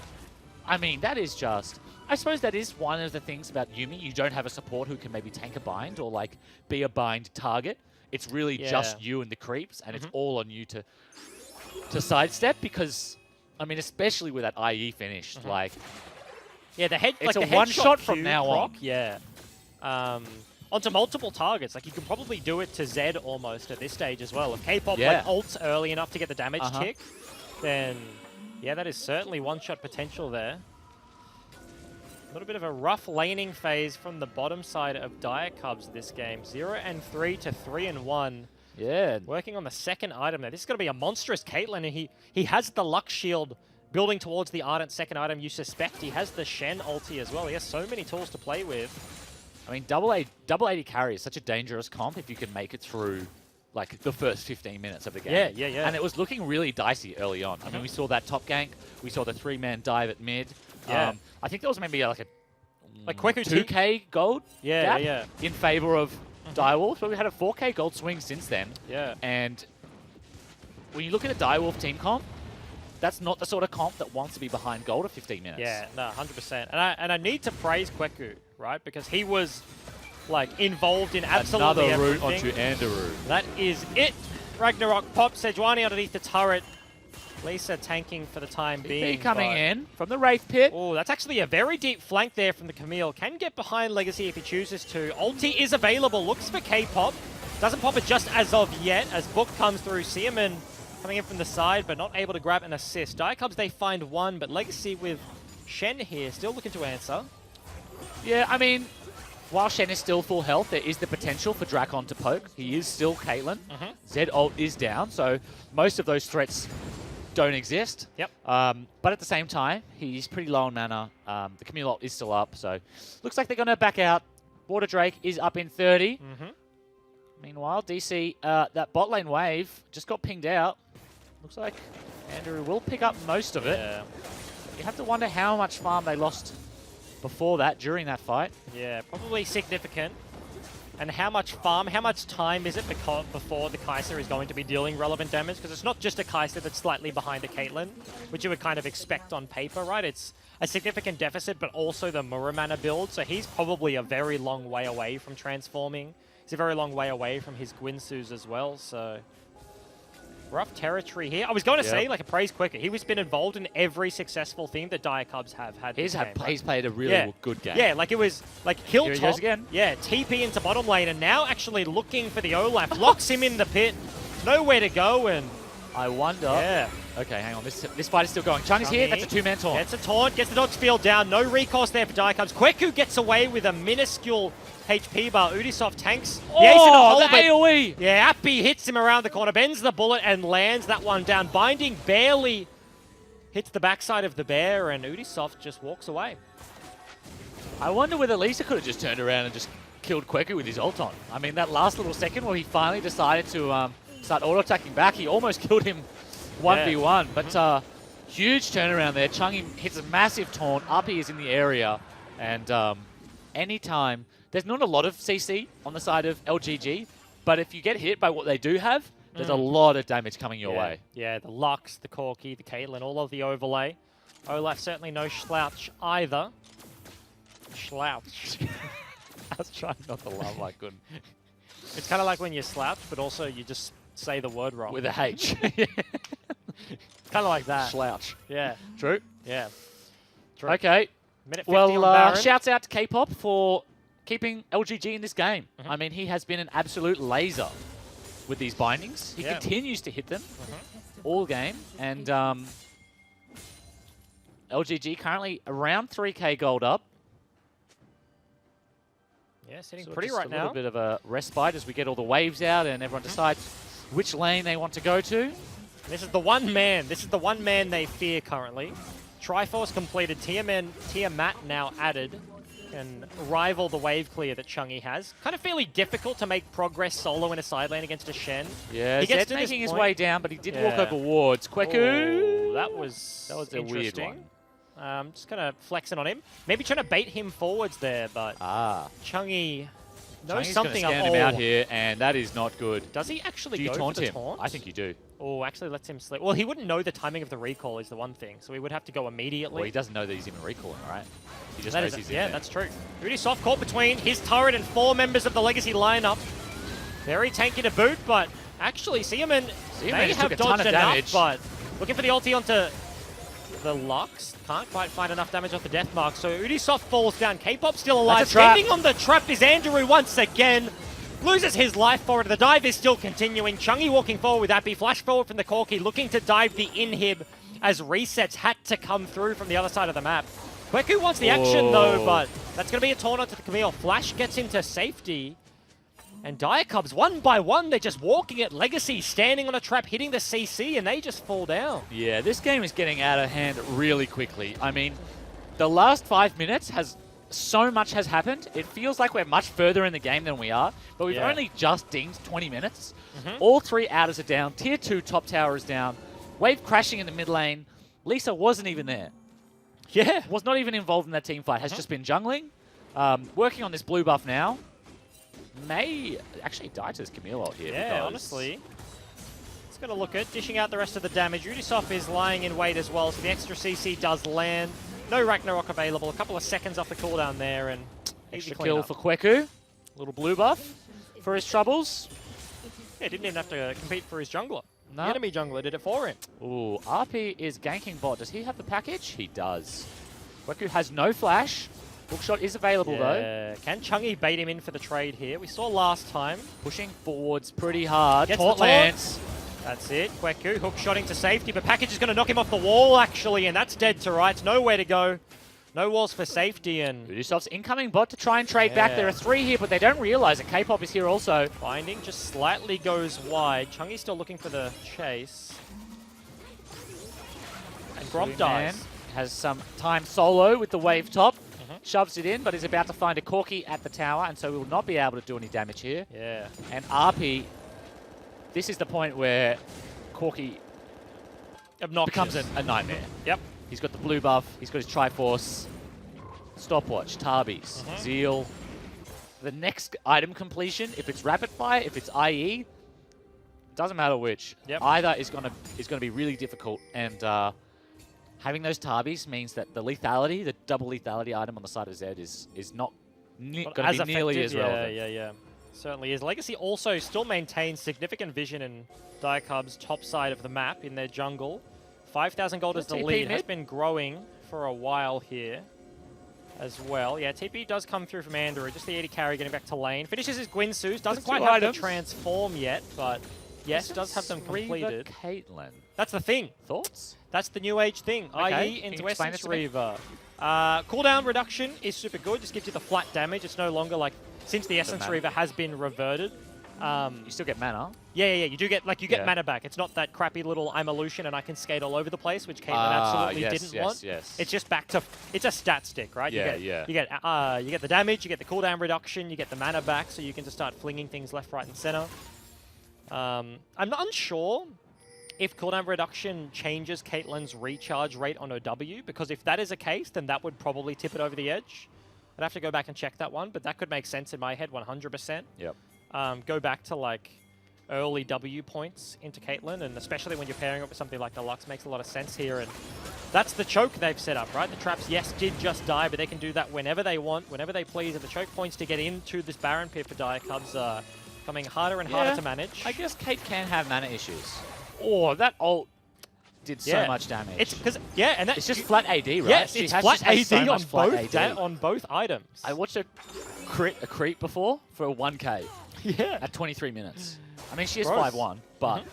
I mean, that is just... I suppose that is one of the things about Yuumi. You don't have a support who can maybe tank a bind or like be a bind target. It's really just you and the creeps, and it's all on you to sidestep because, I mean, especially with that IE finished, like... Yeah, the head. It's like a the one-shot headshot from Q now proc, on. Yeah. Onto multiple targets. Like, you can probably do it to Zed almost at this stage as well. If K-pop like ults early enough to get the damage tick, then yeah, that is certainly one-shot potential there. A little bit of a rough laning phase from the bottom side of Dire Cubs this game. 0-3 to 3-1. Yeah. Working on the second item there. This is going to be a monstrous Caitlyn, and he has the Luck Shield building towards the Ardent second item. You suspect he has the Shen ulti as well. He has so many tools to play with. I mean, double 80 carry is such a dangerous comp if you can make it through like the first 15 minutes of the game. Yeah. And it was looking really dicey early on. I mean, we saw that top gank. We saw the 3-man dive at mid. Yeah. I think there was maybe like a Kwaku 2k gold gap in favor of Direwolf. So we had a 4k gold swing since then. Yeah. And when you look at a Direwolf team comp, that's not the sort of comp that wants to be behind gold at 15 minutes. Yeah, no, 100%. And I need to praise Kwaku, right? Because he was like involved in absolutely Another route everything. onto Anderu. That is it. Ragnarok pops Sejuani underneath the turret. Lisa tanking for the time being. Coming in from the Wraith Pit. Oh, that's actually a very deep flank there from the Camille. Can get behind Legacy if he chooses to. Ulti is available. Looks for K-pop. Doesn't pop it just as of yet as Book comes through. Seaman coming in from the side, but not able to grab an assist. Dire Cubs, they find one, but Legacy with Shen here, still looking to answer. Yeah, I mean, while Shen is still full health, there is the potential for Drakon to poke. He is still Caitlyn. Zed ult is down, so most of those threats don't exist. Yep. But at the same time, he's pretty low on mana. The Camille ult is still up, so looks like they're going to back out. Water Drake is up in 30. Meanwhile, DC, that bot lane wave just got pinged out. Looks like Andrew will pick up most of it. Yeah. You have to wonder how much farm they lost before that, during that fight. Yeah, probably significant. And how much farm, how much time is it before the Kai'Sa is going to be dealing relevant damage? Because it's not just a Kai'Sa that's slightly behind a Caitlyn, which you would kind of expect on paper, right? It's a significant deficit, but also the Muramana build. So he's probably a very long way away from transforming. He's a very long way away from his Gwynsus as well, so... Rough territory here. I was going to say, like, a praise Quicker. He's been involved in every successful thing that Dire Cubs have had. He's played a really good game. Yeah, like it was like hill Here he top. goes again. Yeah, TP into bottom lane, and now actually looking for the Olaf. Locks him in the pit. Nowhere to go, and I wonder. Yeah. Okay, hang on. This fight is still going. Chung is here. That's a two-man taunt. Gets a taunt. Gets the dodge field down. No recourse there for Dire Cubs. Kweku gets away with a minuscule HP bar. Ubisoft tanks the ace in the hole, the AoE! Yeah, Appy hits him around the corner, bends the bullet and lands that one down. Binding barely hits the backside of the bear, and Ubisoft just walks away. I wonder whether Lisa could have just turned around and just killed Kweku with his ult on. I mean, that last little second where he finally decided to start auto-attacking back, he almost killed him 1v1. But huge turnaround there. Chung hits a massive taunt. Uppy is in the area. And anytime... There's not a lot of CC on the side of LGG, but if you get hit by what they do have, there's a lot of damage coming your way. Yeah, the Lux, the Corki, the Caitlyn, all of the overlay. Olaf certainly no slouch either. Slouch. I was trying not to laugh, I couldn't. It's kind of like when you slouch, but also you just say the word wrong. With a H. Kind of like that. Slouch. Yeah. True? Yeah. True. Okay. Minute 50 on well, Baron. shouts out to K-pop for keeping LGG in this game. I mean, he has been an absolute laser with these bindings. He continues to hit them all game. And LGG currently around 3k gold up. Yeah, sitting So pretty just right a now. little bit of a respite as we get all the waves out and everyone decides which lane they want to go to. This is the one man. This is the one man they fear currently. Triforce completed. Tiamat now added. Can rival the wave clear that Chungi has. Kind of fairly difficult to make progress solo in a side lane against a Shen. Yeah, he gets Zed's to this making his point. way down, but he did walk over wards. Kweku! Oh, that was a weird interesting. one. Just kind of flexing on him. Maybe trying to bait him forwards there, but Chungi knows Chungi's something. gonna scan him out here, and that is not good. Does he actually Do you go taunt for the him? taunt? I think you do. Oh, actually lets him slip. Well, he wouldn't know the timing of the recall is the one thing, so he would have to go immediately. Well, he doesn't know that he's even recalling, right? He just That knows is he's in yeah, there. that's true. Really soft caught between his turret and 4 members of the Legacy lineup. Very tanky to boot, but actually Seaman may just have took a ton dodged of enough, damage. but looking for the ulti onto the Lux. Can't quite find enough damage off the death mark, so Ubisoft falls down. K-Pop still alive. That's a trap. Standing on the trap is Andrew once again. Loses his life for it. The dive is still continuing. Chungi walking forward with Appy. Flash forward from the Corki, looking to dive the inhib as resets had to come through from the other side of the map. Kweku wants the action though, but that's going to be a taunt onto the Camille. Flash gets into safety. And Dire Cubs, one by one, they're just walking at Legacy, standing on a trap, hitting the CC, and they just fall down. Yeah, this game is getting out of hand really quickly. I mean, the last 5 minutes so much has happened. It feels like we're much further in the game than we are, but we've only just dinged 20 minutes. All 3 outers are down. Tier 2 top tower is down. Wave crashing in the mid lane. Lisa wasn't even there. Yeah. Was not even involved in that team fight. Has just been jungling. Working on this blue buff now. May actually die to this Camille ult here. Yeah, honestly. It's going to look at dishing out the rest of the damage. Ubisoft is lying in wait as well, so the extra CC does land. No Ragnarok available. A couple of seconds off the cooldown there, and extra kill for Kweku. Little blue buff for his troubles. Yeah, didn't even have to compete for his jungler. No. The enemy jungler did it for him. Ooh, RP is ganking bot. Does he have the package? He does. Kweku has no flash. Hookshot is available though. Can Chungi bait him in for the trade here? We saw last time. Pushing forwards pretty hard. Gets Taunt the taunt. lands. That's it. Kweku hookshotting to safety, but package is going to knock him off the wall actually, and that's dead to rights. Nowhere to go. No walls for safety, and Ubisoft's incoming bot to try and trade back. There are 3 here, but they don't realize it. K-pop is here also. Binding just slightly goes wide. Chungi's still looking for the chase. And Gromp dies. Man has some time solo with the wave top. Shoves it in, but is about to find a Corki at the tower, and so we will not be able to do any damage here. Yeah. And RP, this is the point where Corki becomes a nightmare. Yep. He's got the blue buff, he's got his Triforce, Stopwatch, Tarbies, Zeal. The next item completion, if it's Rapid Fire, if it's IE, doesn't matter which. Yep. Either is gonna be really difficult, and having those Tarbies means that the lethality, the double lethality item on the side of Zed is not going to be nearly as relevant. Yeah. Certainly is. Legacy also still maintains significant vision in Dire Cubs' top side of the map in their jungle. 5,000 gold is the TP lead. mid? Has been growing for a while here as well. Yeah, TP does come through from Andrew. Just the 80 carry getting back to lane. Finishes his Gwynsus. Doesn't quite have the transform yet, but yes, does have them completed. Caitlyn. That's the thing. Thoughts? That's the new age thing. Okay. IE Can you into explain Essence this to me? Reaver. Cooldown reduction is super good. Just gives you the flat damage. It's no longer like, since the Essence mana. Reaver has been reverted. You still get mana. Yeah. You do get mana back. It's not that crappy little I'm a Lucian and I can skate all over the place, which Caitlyn absolutely didn't want. Yes. It's just back to, it's a stat stick, right? Yeah, You get the damage, you get the cooldown reduction, you get the mana back, so you can just start flinging things left, right, and center. I'm not unsure if cooldown reduction changes Caitlyn's recharge rate on OW, because if that is a case, then that would probably tip it over the edge. I'd have to go back and check that one, but that could make sense in my head 100%. Yep. Go back to like early W points into Caitlyn, and especially when you're pairing up with something like the Lux, makes a lot of sense here. And that's the choke they've set up, right? The traps, yes, did just die, but they can do that whenever they want, whenever they please. And the choke points to get into this Baron pit for Dire Cubs are becoming harder and harder to manage. I guess Kate can have mana issues. Oh, that ult did so much damage. It's because and it's just flat AD, right? Yes, She it's has flat just so AD much on flat both AD. on both items. I watched a creep before for a 1k. Yeah. At 23 minutes. I mean, she is Gross. 5-1, but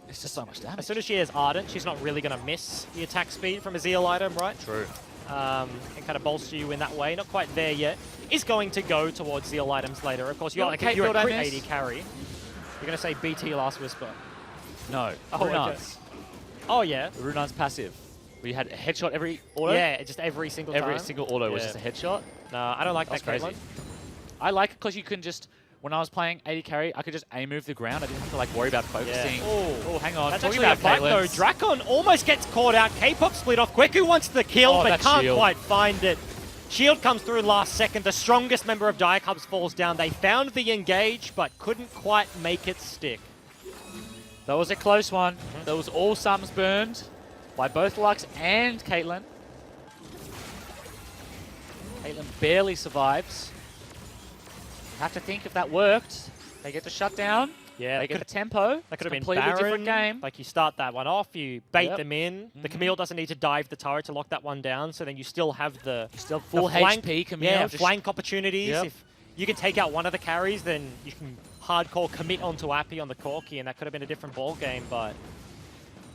it's just so much damage. As soon as she has Ardent, she's not really going to miss the attack speed from a Zeal item, right? True. and kind of bolster you in that way. Not quite there yet. Is going to go towards Zeal items later. Of course, you're a crit AD carry. You're going to say BT Last Whisper. No. Oh, Runards. Okay. Oh, yeah. The Runards passive. We had a headshot every auto? Yeah, just every single time. Every single auto was just a headshot. No, I don't like that crazy. Caitlyn. I like it because you can just, when I was playing AD carry, I could just aim move the ground. I didn't have to like worry about focusing. Yeah. Oh, hang on. That's Talking actually about a fight though. Caitlyn's. Drakon almost gets caught out. K-pop split off. Kweku wants the kill, but can't quite find it. Shield comes through last second. The strongest member of Dire Cubs falls down. They found the engage, but couldn't quite make it stick. That was a close one. That was all sums burned by both Lux and Caitlyn. Caitlyn barely survives. Have to think if that worked. They get the shutdown. Yeah, they get the tempo. That could have been completely Baron. different game. Like you start that one off, you bait them in. The Camille doesn't need to dive the turret to lock that one down, so then you still have the full flank, HP Camille. Yeah, flank opportunities. Yep. If you can take out one of the carries, then you can hardcore commit onto Appy on the Corki, and that could have been a different ball game, but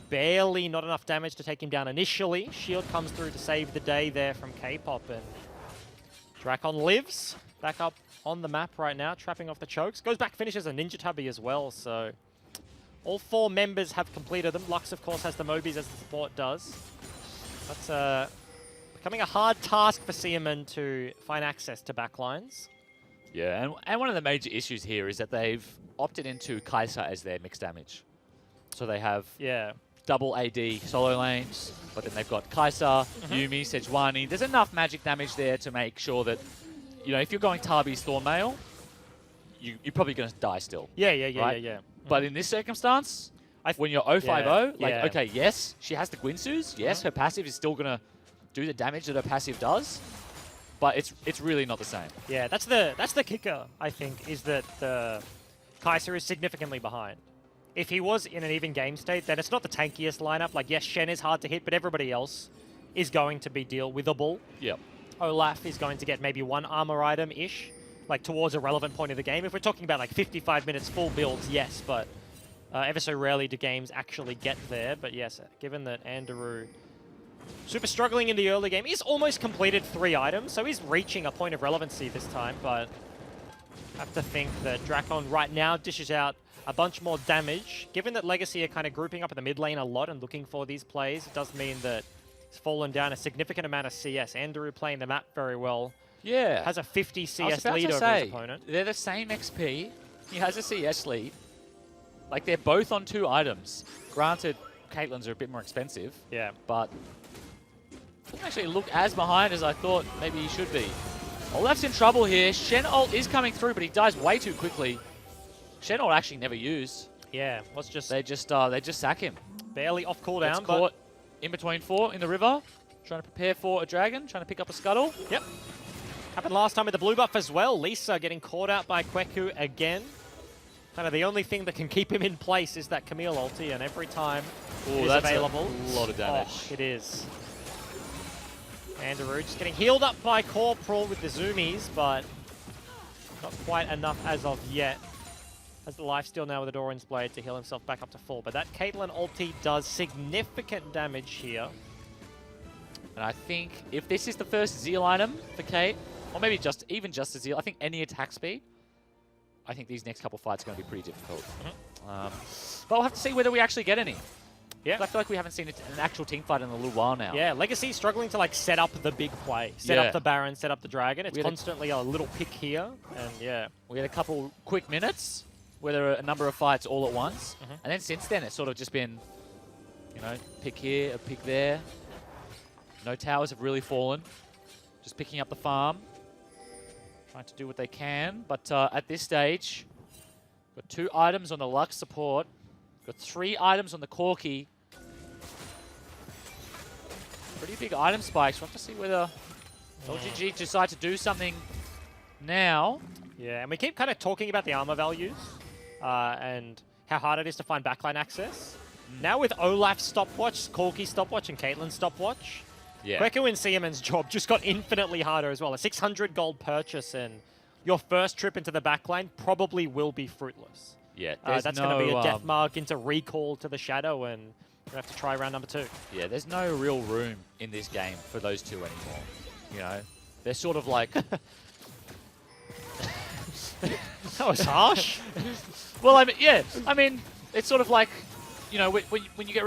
barely not enough damage to take him down initially. Shield comes through to save the day there from K-pop, and Drakon lives back up on the map right now, trapping off the chokes. Goes back, finishes a Ninja Tubby as well, so all 4 members have completed them. Lux, of course, has the Mobies as the support does. That's becoming a hard task for Seaman to find access to backlines. Yeah, and one of the major issues here is that they've opted into Kai'Sa as their mixed damage. So they have double AD solo lanes, but then they've got Kai'Sa, Yuumi, Sejuani. There's enough magic damage there to make sure that, you know, if you're going Tabi's Thornmail, you're probably going to die still. Yeah. But in this circumstance, when you're 0-5-0, like, okay, yes, she has the Gwinsus. Yes, her passive is still going to do the damage that her passive does. But it's really not the same. Yeah, that's the kicker, I think, is that the Kai'Sa is significantly behind. If he was in an even game state, then it's not the tankiest lineup. Like, yes, Shen is hard to hit, but everybody else is going to be deal-withable. Yep. Olaf is going to get maybe 1 armor item-ish, like towards a relevant point of the game. If we're talking about like 55 minutes full builds, yes, but ever so rarely do games actually get there. But yes, given that Andrew super struggling in the early game, he's almost completed 3 items, so he's reaching a point of relevancy this time, but I have to think that Drakon right now dishes out a bunch more damage. Given that Legacy are kind of grouping up in the mid lane a lot and looking for these plays, it does mean that it's fallen down a significant amount of CS. Andrew playing the map very well. Yeah. Has a 50 CS lead over his opponent. They're the same XP. He has a CS lead. Like, they're both on 2 items. Granted, Caitlyn's are a bit more expensive. Yeah. But doesn't actually look as behind as I thought maybe he should be. Olaf's in trouble here. Shen ult is coming through, but he dies way too quickly. Shen ult actually never used. Yeah, let's just... They just sack him. Barely off cooldown, Gets caught in between 4 in the river. Trying to prepare for a dragon, trying to pick up a scuttle. Yep. Happened last time with the blue buff as well. Lisa getting caught out by Kweku again. Kind of the only thing that can keep him in place is that Camille ulti, and every time it is available. A lot of damage. Oh, it is. Andrew just getting healed up by Corporal with the zoomies, but not quite enough as of yet. Has the lifesteal now with the Doran's Blade to heal himself back up to full. But that Caitlyn ulti does significant damage here. And I think if this is the first Zeal item for Kate, or maybe even just a Zeal, I think any attack speed, I think these next couple fights are going to be pretty difficult. But we'll have to see whether we actually get any. Yeah. I feel like we haven't seen an actual team fight in a little while now. Yeah, Legacy struggling to like set up the big play. Set up the Baron, set up the Dragon. It's constantly a little pick here. And yeah. We had a couple quick minutes where there were a number of fights all at once. And then since then, it's sort of just been, you know, pick here, a pick there. No towers have really fallen. Just picking up the farm. Trying to do what they can. But at this stage, got 2 items on the Lux support. Got 3 items on the Corki. Pretty big item spikes. We'll have to see whether LGG decide to do something now. Yeah, and we keep kind of talking about the armor values and how hard it is to find backline access. Now with Olaf's stopwatch, Corki's stopwatch, and Caitlyn's stopwatch, Kweku and Seaman's job just got infinitely harder as well. A 600 gold purchase, and your first trip into the backline probably will be fruitless. Yeah, that's going to be a death mark into recall to the Shadow, and we're going to have to try round number 2. Yeah, there's no real room in this game for those two anymore. You know, they're sort of like... That was harsh. Well, I mean, it's sort of like, you know, when you get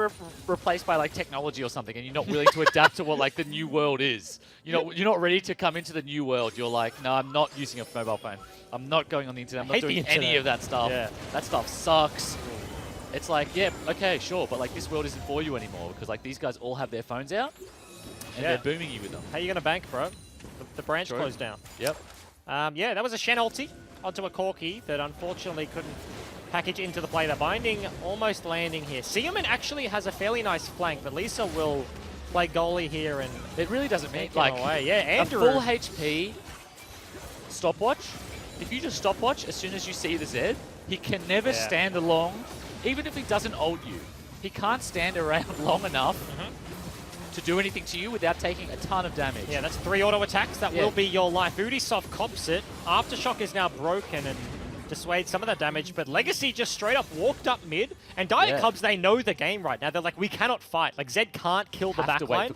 replaced by like technology or something, and you're not willing to adapt to what like the new world is. You know, you're not ready to come into the new world. You're like, no, I'm not using a mobile phone. I'm not going on the internet. I'm not doing any of that stuff. Yeah. That stuff sucks. It's like, yeah, okay, sure, but like this world isn't for you anymore because like these guys all have their phones out and they're booming you with them. How are you going to bank, bro? The branch closed down. Yep. Yeah, that was a Shen ulti onto a Corki that unfortunately couldn't package into the play. The binding almost landing here. Seaman actually has a fairly nice flank, but Lisa will play goalie here and it really doesn't mean like away. Yeah, Andrew. A full HP stopwatch. If you just stopwatch as soon as you see the Z, he can never stand along. Even if he doesn't ult you, he can't stand around long enough to do anything to you without taking a ton of damage. Yeah, that's 3 auto attacks. That will be your life. Ubisoft cops it. Aftershock is now broken and dissuades some of that damage, but Legacy just straight up walked up mid, and Dire Cubs, they know the game right now. They're like, we cannot fight. Like, Zed can't kill the backline.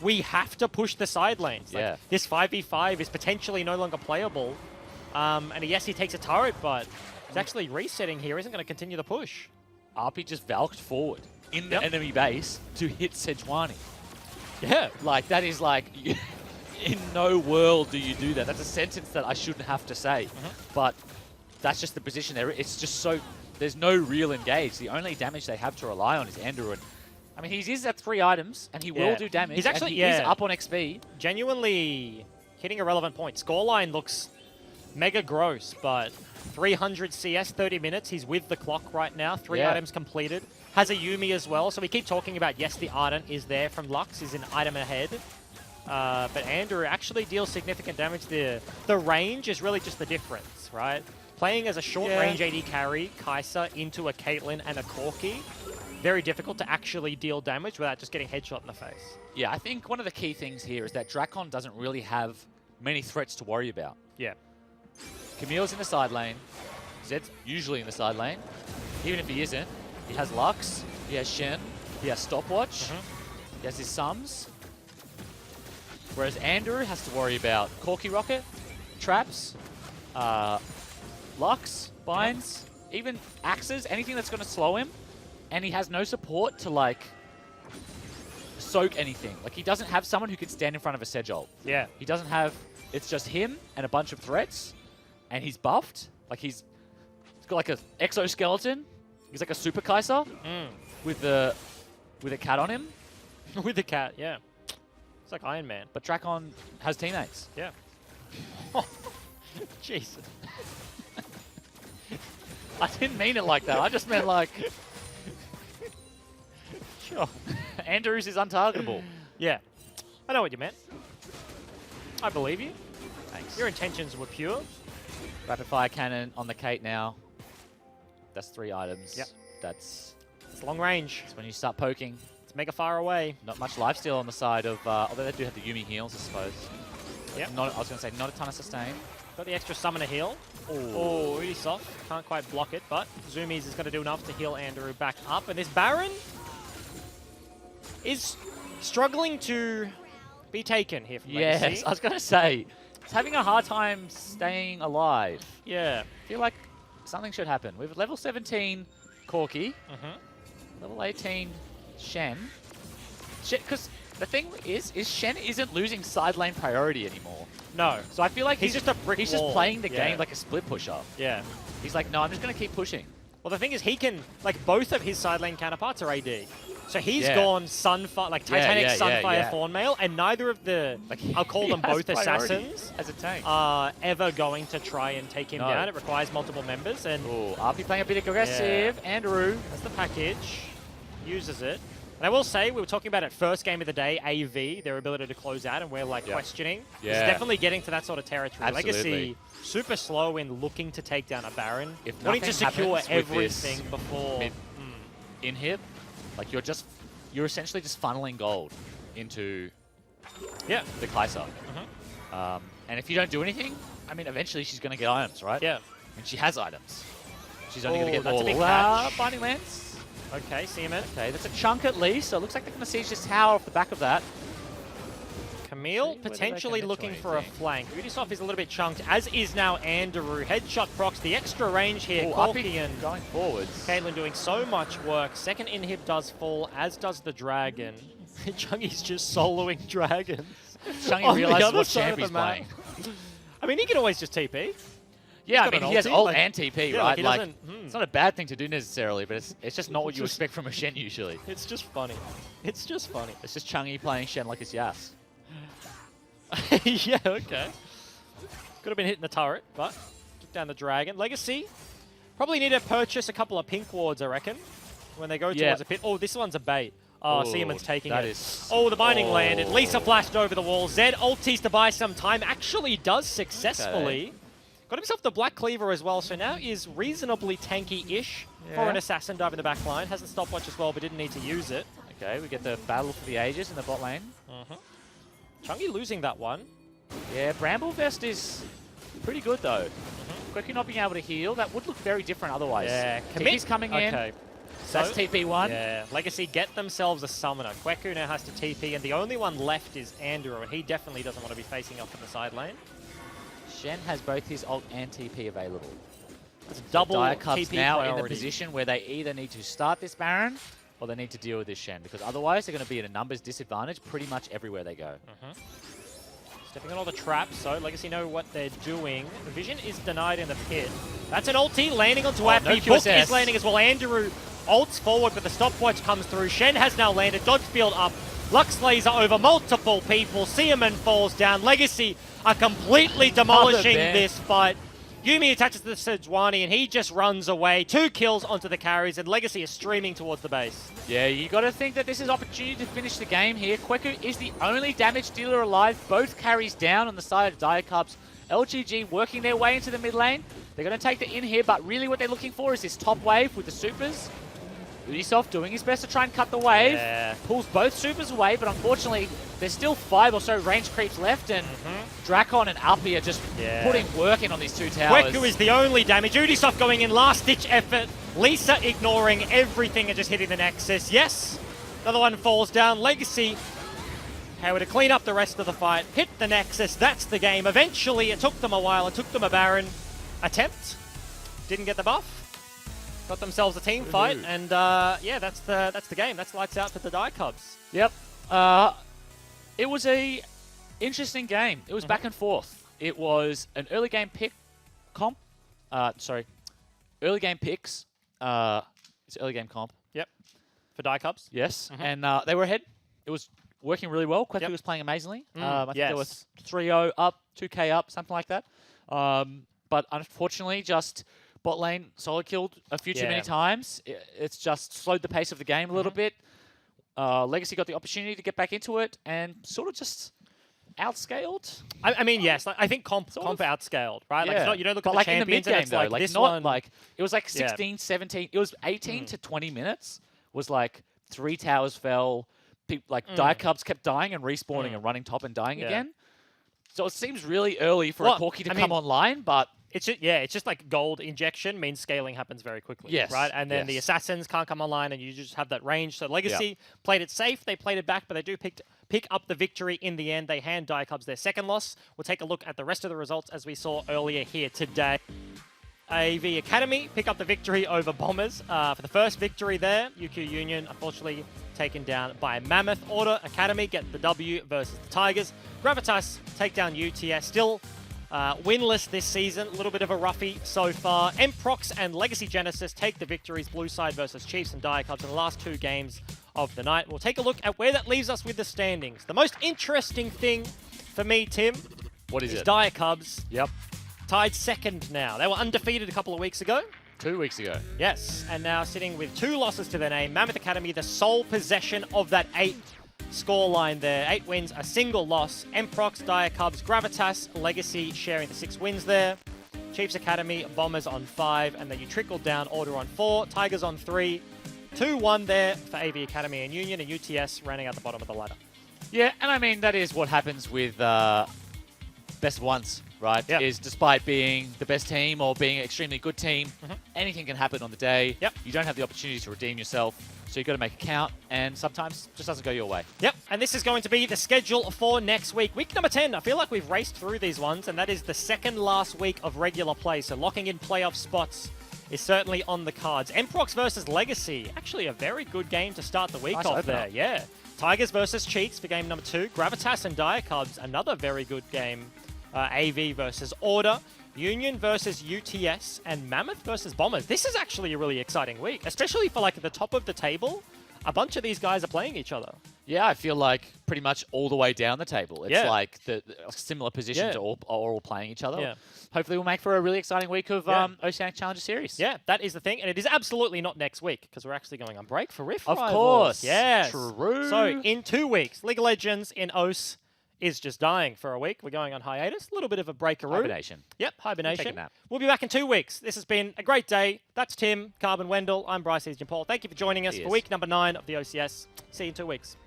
We have to push the side lanes. Like, this 5v5 is potentially no longer playable. And yes, he takes a turret, but he's actually resetting here. Isn't going to continue the push. RP just valked forward in the enemy base to hit Sejuani. Yeah. Like, that is like, in no world do you do that. That's a sentence that I shouldn't have to say. But that's just the position there. It's just so, there's no real engage. The only damage they have to rely on is Andrew. And, I mean, he is at 3 items, and he will do damage. He's actually, he is up on XP. Genuinely hitting a relevant point. Scoreline looks mega gross, but 300 CS, 30 minutes. He's with the clock right now. 3 items completed. Has a Yuumi as well. So we keep talking about, yes, the Ardent is there from Lux. He's an item ahead. But Andrew actually deals significant damage there. The range is really just the difference, right? Playing as a short-range AD carry, Kai'Sa into a Caitlyn and a Corki, very difficult to actually deal damage without just getting headshot in the face. Yeah, I think one of the key things here is that Drakon doesn't really have many threats to worry about. Yeah. Camille's in the side lane. Zed's usually in the side lane. Even if he isn't, he has Lux, he has Shen, he has Stopwatch, he has his Sums. Whereas Andrew has to worry about Corki Rocket, traps, Lux, binds, even axes, anything that's going to slow him. And he has no support to, like, soak anything. Like, he doesn't have someone who can stand in front of a Sedge ult. Yeah. He doesn't have... It's just him and a bunch of threats. And he's buffed. Like, he's got, like, an exoskeleton. He's like a super Kai'Sa with a cat on him. With a cat, yeah. It's like Iron Man. But Drakon has teammates. Yeah. Jesus. I didn't mean it like that. I just meant, like... Sure. Andrews is untargetable. Yeah. I know what you meant. I believe you. Thanks. Your intentions were pure. Rapid fire cannon on the Kate now. That's 3 items. Yep. It's long range. It's when you start poking. It's mega far away. Not much lifesteal on the side of... although they do have the Yuumi heals, I suppose. Yep. I was going to say, not a ton of sustain. Got the extra summoner heal. Oh, really soft. Can't quite block it, but Zoomies is going to do enough to heal Andrew back up. And this Baron is struggling to be taken here from Legacy. Yes, I was going to say, it's having a hard time staying alive. Yeah. I feel like something should happen. We have level 17 Corki, level 18 Shen. Because the thing is Shen isn't losing side lane priority anymore. No. So I feel like he's just a brick He's wall. just playing the game like a split pusher. Yeah. He's like, no, I'm just going to keep pushing. Well, the thing is, he can, like, both of his side lane counterparts are AD. So he's gone Sunfire, like Titanic Sunfire Thornmail, and neither of the, like, I'll call them both assassins, as a tank, are ever going to try and take him down. It requires multiple members. And RP playing a bit aggressive. Andrew. That's the package. Uses it. And I will say, we were talking about it first game of the day, AV, their ability to close out, and we're like questioning. It's definitely getting to that sort of territory. Legacy, super slow in looking to take down a Baron. If wanting to secure everything this before in-hit, like you're essentially just funneling gold into the Kai'Sa. And if you don't do anything, I mean, eventually she's going to get items, right? Yeah. And she has items. She's only going to get That's a big all. catch. Binding Lance. Okay, Seaman. Okay, that's a chunk at least. So it looks like they're going to siege this tower off the back of that. Camille potentially looking for a flank. Ubisoft is a little bit chunked, as is now Andrew. Headshot procs, the extra range here. Corky and going forwards. Caitlin doing so much work. Second inhib does fall, as does the Dragon. Chungy's just soloing Dragons. Chungy realizes what champ he's playing. I mean, he can always just TP. Yeah, I mean, he has ult and TP, yeah, right? Like, it's not a bad thing to do necessarily, but it's just not what you expect from a Shen usually. It's just funny. It's just funny. It's just Chungy playing Shen like it's Yas. Yeah, okay. Could have been hitting the turret, but took down the Dragon. Legacy probably need to purchase a couple of pink wards, I reckon, when they go towards a pit. Oh, this one's a bait. Oh, Seaman's taking it. Oh, the binding landed. Lisa flashed over the wall. Zed ulties to buy some time. Actually does successfully. Got himself the Black Cleaver as well, so now is reasonably tanky-ish for an assassin dive in the back line. Has the stopwatch as well, but didn't need to use it. Okay, we get the battle for the ages in the bot lane. Chungy losing that one. Yeah, Bramble Vest is pretty good though. Quickly not being able to heal, that would look very different otherwise. Yeah, Timmy's coming in. Okay. So that's TP1. Yeah, Legacy get themselves a summoner. Kweku now has to TP, and the only one left is Andrew, and he definitely doesn't want to be facing up in the side lane. Shen has both his ult and TP available. It's double TP now priority. in the position where they either need to start this Baron or they need to deal with this Shen, because otherwise they're going to be at a numbers disadvantage pretty much everywhere they go. Stepping on all the traps, so Legacy know what they're doing. Vision is denied in the pit. That's an ulti landing onto Appy. No Book is landing as well. Andrew ults forward, but the stopwatch comes through. Shen has now landed. Dodge field up. Lux laser over multiple people. Seaman falls down. Legacy are completely demolishing this fight. Yumi attaches the Sejuani and he just runs away. 2 kills onto the carries, and Legacy is streaming towards the base. Yeah, you got to think that this is opportunity to finish the game here. Kweku is the only damage dealer alive. Both carries down on the side of Diacubs. LGG working their way into the mid lane. They're going to take the in here, but really what they're looking for is this top wave with the supers. Ubisoft doing his best to try and cut the wave. Yeah. Pulls both supers away, but unfortunately, there's still 5 or so range creeps left, and Drakon and Uppy are just putting work in on these two towers. Kweku is the only damage. Ubisoft going in last-ditch effort. Lisa ignoring everything and just hitting the Nexus. Yes, another one falls down. Legacy, how to clean up the rest of the fight. Hit the Nexus. That's the game. Eventually, it took them a while. It took them a Baron attempt. Didn't get the buff. Got themselves a team fight, and yeah, that's the game. That's lights out for the Diacubs. Yep. It was a interesting game. It was back and forth. It was an early game pick comp. Early game picks. It's early game comp. Yep. For Diacubs. Yes. And they were ahead. It was working really well. Kweku was playing amazingly. I think there was 3-0 up, 2K up, something like that. But unfortunately, just bot lane solo killed a few too many times. It's just slowed the pace of the game a little bit. Legacy got the opportunity to get back into it and sort of just outscaled. I mean, yes. I think comp outscaled, right? Like, it's not, you don't look at the like champions in the mid game and it's though, like this not one. Like it was like 16, 17. It was 18 to 20 minutes. Was like 3 towers fell. Diacubs kept dying and respawning and running top and dying again. So it seems really early for a Corki to come online, but it's just like gold injection means scaling happens very quickly, right? And then the assassins can't come online, and you just have that range. So Legacy played it safe, they played it back, but they do pick up the victory in the end. They hand Diacubs their second loss. We'll take a look at the rest of the results as we saw earlier here today. AV Academy pick up the victory over Bombers for the first victory there. UQ Union unfortunately taken down by Mammoth. Order Academy get the W versus the Tigers. Gravitas take down UTS. Still winless this season. A little bit of a roughie so far. Mprox and Legacy Genesis take the victories. Blue side versus Chiefs and Diacubs in the last 2 games of the night. We'll take a look at where that leaves us with the standings. The most interesting thing for me, Tim, is Diacubs. Yep. Tied second now. They were undefeated a couple of weeks ago. 2 weeks ago. Yes, and now sitting with 2 losses to their name. Mammoth Academy, the sole possession of that 8 scoreline there. 8 wins, a single loss. Mprox, Diacubs, Gravitas, Legacy sharing the 6 wins there. Chiefs Academy, Bombers on 5, and then you trickle down Order on 4, Tigers on 3. 2-1 there for AV Academy and Union, and UTS rounding out the bottom of the ladder. Yeah, and I mean, that is what happens with best of ones. right? Yep. Is despite being the best team or being an extremely good team, anything can happen on the day. Yep. You don't have the opportunity to redeem yourself, so you've got to make it count, and sometimes it just doesn't go your way. Yep, and this is going to be the schedule for next week. Week number 10, I feel like we've raced through these ones, and that is the second last week of regular play, so locking in playoff spots is certainly on the cards. Emprox versus Legacy, actually a very good game to start the week Nice off opener. there, yeah. Tigers versus Cheats for game number 2. Gravitas and Diacubs, another very good game. AV versus Order. Union versus UTS, and Mammoth versus Bombers. This is actually a really exciting week, especially for like at the top of the table. A bunch of these guys are playing each other. Yeah, I feel like pretty much all the way down the table. It's Yeah. like the similar positions Yeah. are all playing each other. Yeah. Hopefully we'll make for a really exciting week of Yeah. Oceanic Challenger Series. Yeah, that is the thing, and it is absolutely not next week because we're actually going on break for Rift Of Rivals. course. Yes. True. So in 2 weeks, League of Legends in OCE is just dying for a week. We're going on hiatus, a little bit of a breakaroo. Hibernation. Yep, hibernation. Take a nap. We'll be back in 2 weeks. This has been a great day. That's Tim, Carbon Wendell. I'm Bryce Easton Paul. Thank you for joining us for Cheers. week number 9 of the OCS. See you in 2 weeks.